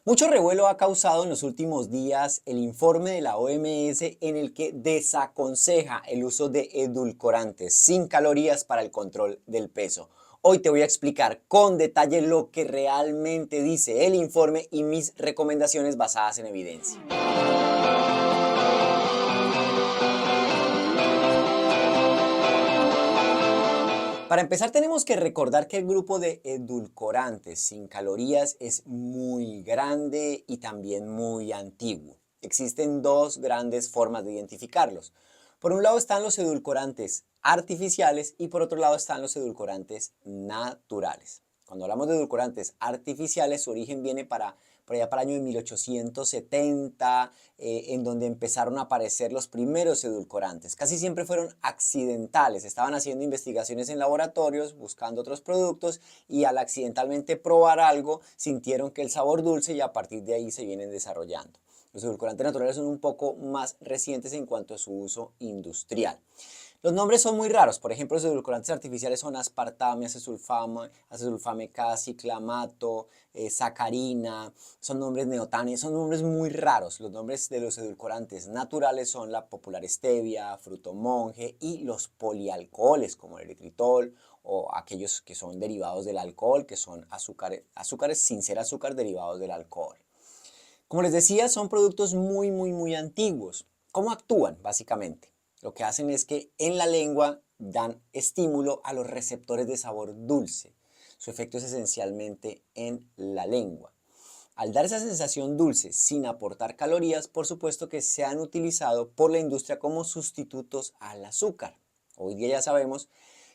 Mucho revuelo ha causado en los últimos días el informe de la OMS en el que desaconseja el uso de edulcorantes sin calorías para el control del peso. Hoy te voy a explicar con detalle lo que realmente dice el informe y mis recomendaciones basadas en evidencia. Para empezar, tenemos que recordar que el grupo de edulcorantes sin calorías es muy grande y también muy antiguo. Existen dos grandes formas de identificarlos. Por un lado están los edulcorantes artificiales y por otro lado están los edulcorantes naturales. Cuando hablamos de edulcorantes artificiales, su origen viene por allá para el año 1870, en donde empezaron a aparecer los primeros edulcorantes. Casi siempre fueron accidentales, estaban haciendo investigaciones en laboratorios, buscando otros productos y al accidentalmente probar algo, sintieron que el sabor dulce y a partir de ahí se vienen desarrollando. Los edulcorantes naturales son un poco más recientes en cuanto a su uso industrial. Los nombres son muy raros, por ejemplo, los edulcorantes artificiales son aspartame, acesulfame K, ciclamato, sacarina, son nombres neotanes, son nombres muy raros. Los nombres de los edulcorantes naturales son la popular stevia, fruto monje y los polialcoholes como el eritritol o aquellos que son derivados del alcohol, que son azúcares sin ser azúcar derivados del alcohol. Como les decía, son productos muy antiguos. ¿Cómo actúan? Básicamente, lo que hacen es que en la lengua dan estímulo a los receptores de sabor dulce. Su efecto es esencialmente en la lengua. Al dar esa sensación dulce sin aportar calorías, por supuesto que se han utilizado por la industria como sustitutos al azúcar. Hoy día ya sabemos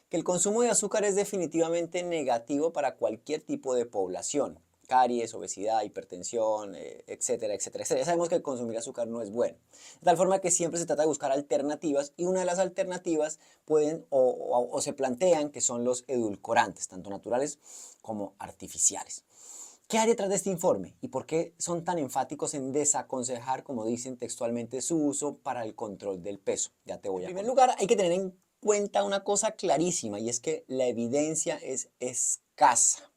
que el consumo de azúcar es definitivamente negativo para cualquier tipo de población. Caries, obesidad, hipertensión, etcétera. Ya sabemos que consumir azúcar no es bueno. De tal forma que siempre se trata de buscar alternativas y una de las alternativas pueden o se plantean que son los edulcorantes, tanto naturales como artificiales. ¿Qué hay detrás de este informe y por qué son tan enfáticos en desaconsejar, como dicen textualmente, su uso para el control del peso? Ya te voy a contar. En primer lugar, hay que tener en cuenta una cosa clarísima y es que la evidencia es escasa.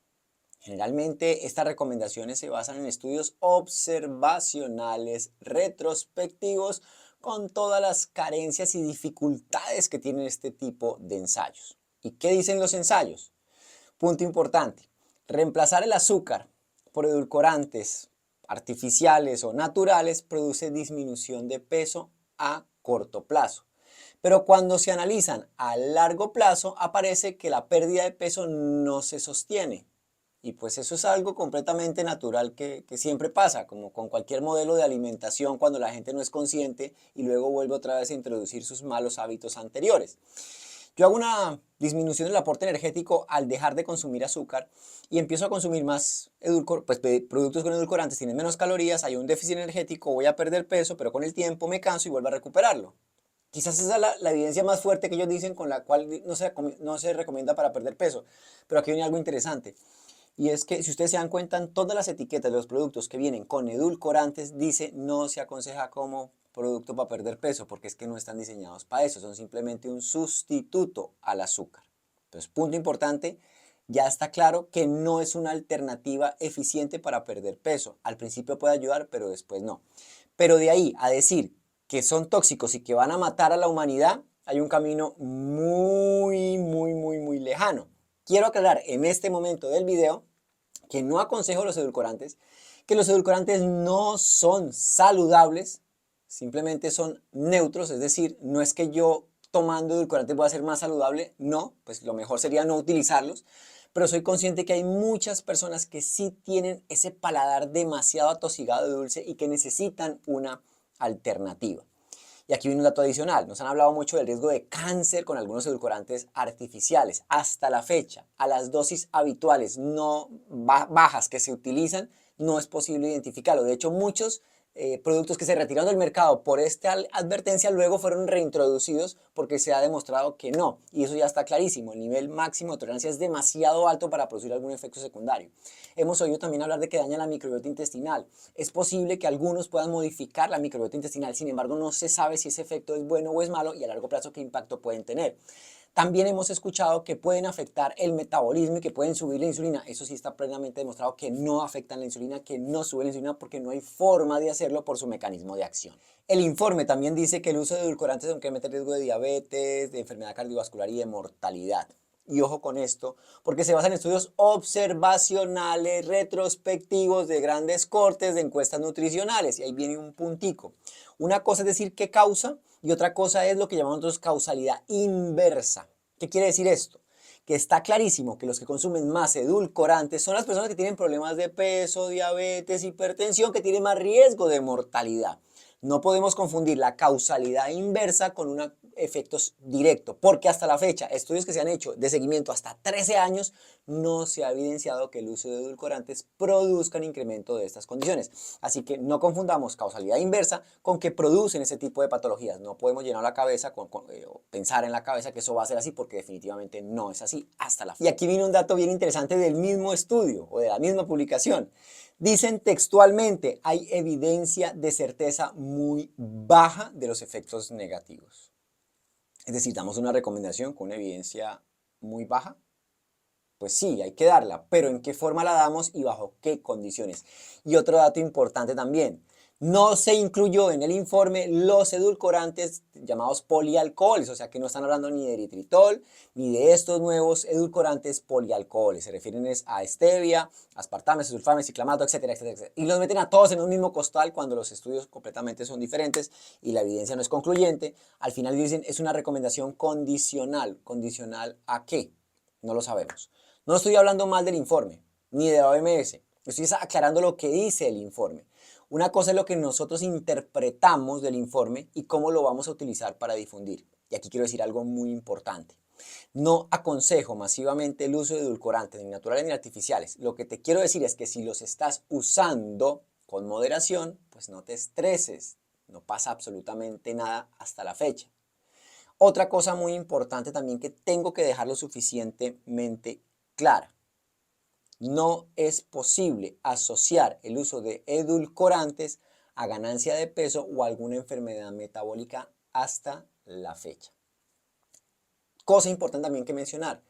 Generalmente estas recomendaciones se basan en estudios observacionales, retrospectivos, con todas las carencias y dificultades que tienen este tipo de ensayos. ¿Y qué dicen los ensayos? Punto importante, reemplazar el azúcar por edulcorantes artificiales o naturales produce disminución de peso a corto plazo. Pero cuando se analizan a largo plazo aparece que la pérdida de peso no se sostiene. Y pues eso es algo completamente natural que siempre pasa, como con cualquier modelo de alimentación cuando la gente no es consciente y luego vuelve otra vez a introducir sus malos hábitos anteriores. Yo hago una disminución del aporte energético al dejar de consumir azúcar y empiezo a consumir más productos con edulcorantes, tienen menos calorías, hay un déficit energético, voy a perder peso, pero con el tiempo me canso y vuelvo a recuperarlo. Quizás esa es la evidencia más fuerte que ellos dicen con la cual no se recomienda para perder peso. Pero aquí viene algo interesante. Y es que si ustedes se dan cuenta, en todas las etiquetas de los productos que vienen con edulcorantes dice no se aconseja como producto para perder peso, porque es que no están diseñados para eso, son simplemente un sustituto al azúcar. Entonces, punto importante, ya está claro que no es una alternativa eficiente para perder peso. Al principio puede ayudar, pero después no. Pero de ahí a decir que son tóxicos y que van a matar a la humanidad, hay un camino muy lejano. Quiero aclarar en este momento del video que no aconsejo los edulcorantes, que los edulcorantes no son saludables, simplemente son neutros, es decir, no es que yo tomando edulcorantes voy a ser más saludable, no, pues lo mejor sería no utilizarlos, pero soy consciente que hay muchas personas que sí tienen ese paladar demasiado atosigado de dulce y que necesitan una alternativa. Y aquí viene un dato adicional, nos han hablado mucho del riesgo de cáncer con algunos edulcorantes artificiales. Hasta la fecha, a las dosis habituales no bajas que se utilizan, no es posible identificarlo. De hecho, muchos productos que se retiraron del mercado por esta advertencia luego fueron reintroducidos porque se ha demostrado que no. Y eso ya está clarísimo, el nivel máximo de tolerancia es demasiado alto para producir algún efecto secundario. Hemos oído también hablar de que daña la microbiota intestinal. Es posible que algunos puedan modificar la microbiota intestinal, sin embargo no se sabe si ese efecto es bueno o es malo y a largo plazo qué impacto pueden tener. También hemos escuchado que pueden afectar el metabolismo y que pueden subir la insulina. Eso sí está plenamente demostrado que no afectan la insulina, que no suben la insulina porque no hay forma de hacerlo por su mecanismo de acción. El informe también dice que el uso de edulcorantes incrementa el riesgo de diabetes, de enfermedad cardiovascular y de mortalidad. Y ojo con esto, porque se basa en estudios observacionales, retrospectivos de grandes cortes de encuestas nutricionales. Y ahí viene un puntico. Una cosa es decir qué causa y otra cosa es lo que llamamos nosotros causalidad inversa. ¿Qué quiere decir esto? Que está clarísimo que los que consumen más edulcorantes son las personas que tienen problemas de peso, diabetes, hipertensión, que tienen más riesgo de mortalidad. No podemos confundir la causalidad inversa con un efecto directo, porque hasta la fecha, estudios que se han hecho de seguimiento hasta 13 años, no se ha evidenciado que el uso de edulcorantes produzca un incremento de estas condiciones. Así que no confundamos causalidad inversa con que producen ese tipo de patologías. No podemos llenar la cabeza o pensar en la cabeza que eso va a ser así, porque definitivamente no es así hasta la fecha. Y aquí viene un dato bien interesante del mismo estudio o de la misma publicación. Dicen textualmente, hay evidencia de certeza muy baja de los efectos negativos. Es decir, damos una recomendación con una evidencia muy baja. Pues sí, hay que darla, pero ¿en qué forma la damos y bajo qué condiciones? Y otro dato importante también, no se incluyó en el informe los edulcorantes llamados polialcoholes, o sea que no están hablando ni de eritritol, ni de estos nuevos edulcorantes polialcoholes. Se refieren a stevia, aspartame, sulfame, ciclamato, etcétera, etcétera, etcétera. Y los meten a todos en un mismo costal cuando los estudios completamente son diferentes y la evidencia no es concluyente. Al final dicen, es una recomendación condicional. ¿Condicional a qué? No lo sabemos. No estoy hablando mal del informe, ni de la OMS. Estoy aclarando lo que dice el informe. Una cosa es lo que nosotros interpretamos del informe y cómo lo vamos a utilizar para difundir. Y aquí quiero decir algo muy importante. No aconsejo masivamente el uso de edulcorantes, ni naturales ni artificiales. Lo que te quiero decir es que si los estás usando con moderación, pues no te estreses. No pasa absolutamente nada hasta la fecha. Otra cosa muy importante también que tengo que dejarlo suficientemente clara. No es posible asociar el uso de edulcorantes a ganancia de peso o alguna enfermedad metabólica hasta la fecha. Cosa importante también que mencionar,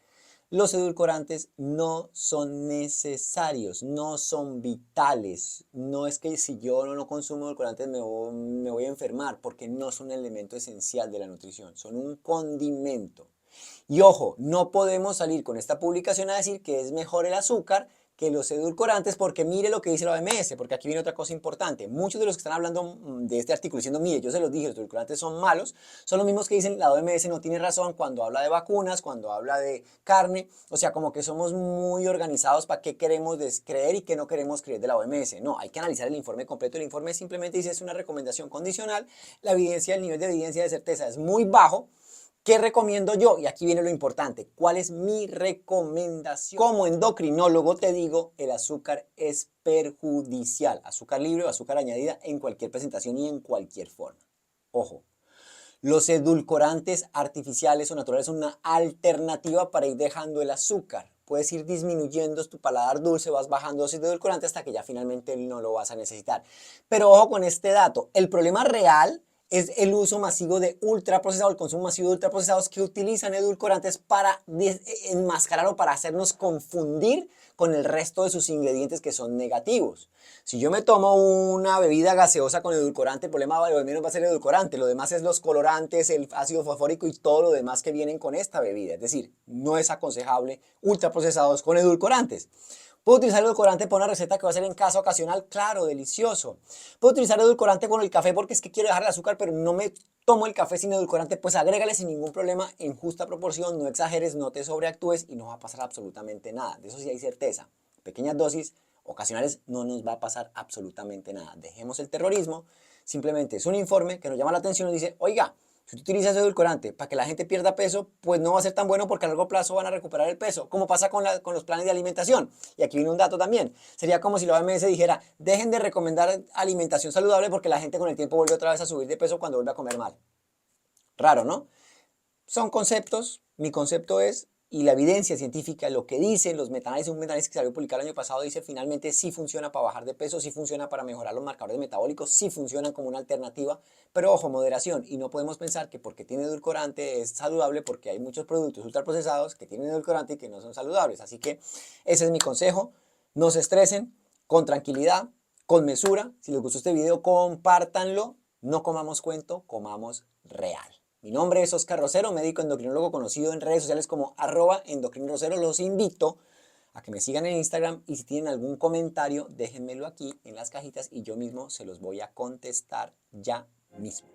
los edulcorantes no son necesarios, no son vitales. No es que si yo no consumo edulcorantes me voy a enfermar, porque no son un elemento esencial de la nutrición, son un condimento. Y ojo, no podemos salir con esta publicación a decir que es mejor el azúcar que los edulcorantes, porque mire lo que dice la OMS, porque aquí viene otra cosa importante. Muchos de los que están hablando de este artículo diciendo, mire, yo se los dije, los edulcorantes son malos, son los mismos que dicen la OMS no tiene razón cuando habla de vacunas, cuando habla de carne, o sea, como que somos muy organizados para qué queremos creer y qué no queremos creer de la OMS. No, hay que analizar el informe completo. El informe simplemente dice es una recomendación condicional, la evidencia, el nivel de evidencia de certeza es muy bajo. ¿Qué recomiendo yo? Y aquí viene lo importante. ¿Cuál es mi recomendación? Como endocrinólogo te digo, el azúcar es perjudicial. Azúcar libre o azúcar añadida en cualquier presentación y en cualquier forma. Ojo, los edulcorantes artificiales o naturales son una alternativa para ir dejando el azúcar. Puedes ir disminuyendo tu paladar dulce, vas bajando dosis de edulcorante hasta que ya finalmente no lo vas a necesitar. Pero ojo con este dato, el problema real es el uso masivo de ultraprocesados, el consumo masivo de ultraprocesados que utilizan edulcorantes para enmascarar o para hacernos confundir con el resto de sus ingredientes que son negativos. Si yo me tomo una bebida gaseosa con edulcorante, el problema de lo menos va a ser el edulcorante, lo demás es los colorantes, el ácido fosfórico y todo lo demás que vienen con esta bebida. Es decir, no es aconsejable ultraprocesados con edulcorantes. ¿Puedo utilizar edulcorante para una receta que va a ser en casa ocasional? Claro, delicioso. ¿Puedo utilizar edulcorante con el café porque es que quiero dejar el azúcar pero no me tomo el café sin edulcorante? Pues agrégale sin ningún problema en justa proporción, no exageres, no te sobreactúes y no va a pasar absolutamente nada. De eso sí hay certeza. Pequeñas dosis ocasionales no nos va a pasar absolutamente nada. Dejemos el terrorismo, simplemente es un informe que nos llama la atención y dice, oiga, si tú utilizas edulcorante para que la gente pierda peso, pues no va a ser tan bueno porque a largo plazo van a recuperar el peso, como pasa con los planes de alimentación. Y aquí viene un dato también. Sería como si la OMS dijera, dejen de recomendar alimentación saludable porque la gente con el tiempo vuelve otra vez a subir de peso cuando vuelve a comer mal. Raro, ¿no? Son conceptos. Mi concepto es, y la evidencia científica, lo que dicen los metaanálisis, un metaanálisis que salió publicado el año pasado, dice finalmente sí funciona para bajar de peso, sí funciona para mejorar los marcadores metabólicos, sí funcionan como una alternativa, pero ojo, moderación, y no podemos pensar que porque tiene edulcorante es saludable, porque hay muchos productos ultraprocesados que tienen edulcorante y que no son saludables. Así que ese es mi consejo, no se estresen, con tranquilidad, con mesura. Si les gustó este video, compártanlo, no comamos cuento, comamos real. Mi nombre es Oscar Rosero, médico endocrinólogo conocido en redes sociales como @endocrinrosero. Los invito a que me sigan en Instagram y si tienen algún comentario, déjenmelo aquí en las cajitas y yo mismo se los voy a contestar ya mismo.